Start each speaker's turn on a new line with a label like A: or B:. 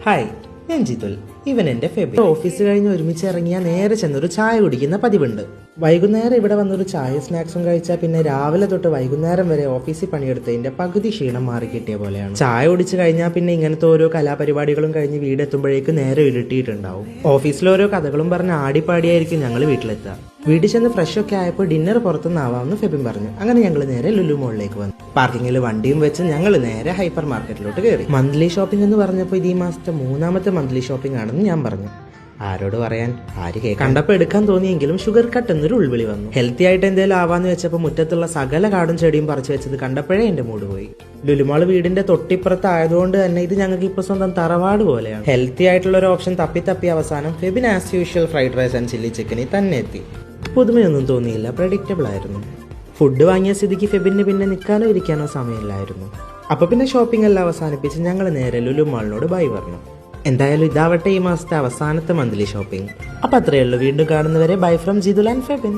A: Hi, ഞാൻ ജിതുൽ. ഇവൻ എൻ്റെ ഫെബി. ഓഫീസ് കഴിഞ്ഞ് ഒരുമിച്ച് ഇറങ്ങിയാൽ നേരെ ചെന്നൊരു ചായ കുടിക്കുന്ന പതിവുണ്ട്. വൈകുന്നേരം ഇവിടെ വന്നൊരു ചായ സ്നാക്സും കഴിച്ചാൽ പിന്നെ രാവിലെ തൊട്ട് വൈകുന്നേരം വരെ ഓഫീസിൽ പണിയെടുത്തതിന്റെ പകുതി ക്ഷീണം മാറി കിട്ടിയ പോലെയാണ്. ചായ കുടിച്ച് കഴിഞ്ഞാൽ പിന്നെ ഇങ്ങനത്തെ ഓരോ കലാപരിപാടികളും കഴിഞ്ഞ് വീടെത്തുമ്പോഴേക്ക് നേരെ ഇരുട്ടിയിട്ടുണ്ടാവും. ഓഫീസിൽ ഓരോ കഥകളും പറഞ്ഞ് ആടിപ്പാടിയായിരിക്കും ഞങ്ങൾ വീട്ടിലെത്തുക. വീട്ടിൽ ചെന്ന് ഫ്രഷ് ഒക്കെ ആയപ്പോൾ ഡിന്നർ പുറത്തുനിന്നാവാമെന്ന് ഫെബിൻ പറഞ്ഞു. അങ്ങനെ ഞങ്ങൾ നേരെ ലുലു മോളിലേക്ക് വന്നു. പാർക്കിങ്ങിൽ വണ്ടിയും വെച്ച് ഞങ്ങൾ നേരെ ഹൈപ്പർ മാർക്കറ്റിലോട്ട് കയറി. മന്ത്ലി ഷോപ്പിംഗ് എന്ന് പറഞ്ഞപ്പോൾ ഇത് ഈ മാസത്തെ 3ാമത്തെ മന്ത്ലി ഷോപ്പിംഗ് ആണെന്ന് ഞാൻ പറഞ്ഞു. ആരോട് പറയാൻ, ആര് കേൾക്കാൻ. കണ്ടപ്പോൾ എടുക്കാൻ തോന്നിയെങ്കിലും ഷുഗർ കട്ട് എന്നൊരു ഉൾവിളി വന്നു. ഹെൽത്തി ആയിട്ട് എന്തെങ്കിലും ആവാന്ന് വെച്ചപ്പോൾ മുറ്റത്തുള്ള സകല കാടും ചെടിയും പറിച്ചു വെച്ചത് കണ്ടപ്പോഴേ എന്റെ മൂഡ് പോയി. ലുലുമാള് വീടിന്റെ തൊട്ടിപ്പുറത്ത് ആയതുകൊണ്ട് തന്നെ ഇത് ഞങ്ങൾക്ക് ഇപ്പൊ സ്വന്തം തറവാട് പോലെയാണ്. ഹെൽത്തി ആയിട്ടുള്ള ഒരു ഓപ്ഷൻ തപ്പി അവസാനം Febin as usual fried rice and chilli ചിക്കനിൽ തന്നെ എത്തി. പുതുമയൊന്നും തോന്നിയില്ല, പ്രഡിക്റ്റബിൾ ആയിരുന്നു. ഫുഡ് വാങ്ങിയ സ്ഥിതിക്ക് ഫെബിന് പിന്നെ നിൽക്കാനോ ഇരിക്കാനോ സമയമില്ലായിരുന്നു. അപ്പൊ പിന്നെ ഷോപ്പിംഗ് എല്ലാം അവസാനിപ്പിച്ച് ഞങ്ങൾ നേരെ ലുലു മാളിനോട് ബൈ പറഞ്ഞു. എന്തായാലും ഇതാവട്ടെ ഈ മാസത്തെ അവസാനത്തെ മന്ത്ലി ഷോപ്പിംഗ്. അപ്പൊ അത്രയേ ഉള്ളൂ. വീണ്ടും കാണുന്നവരെ bye from Jitul and Febin.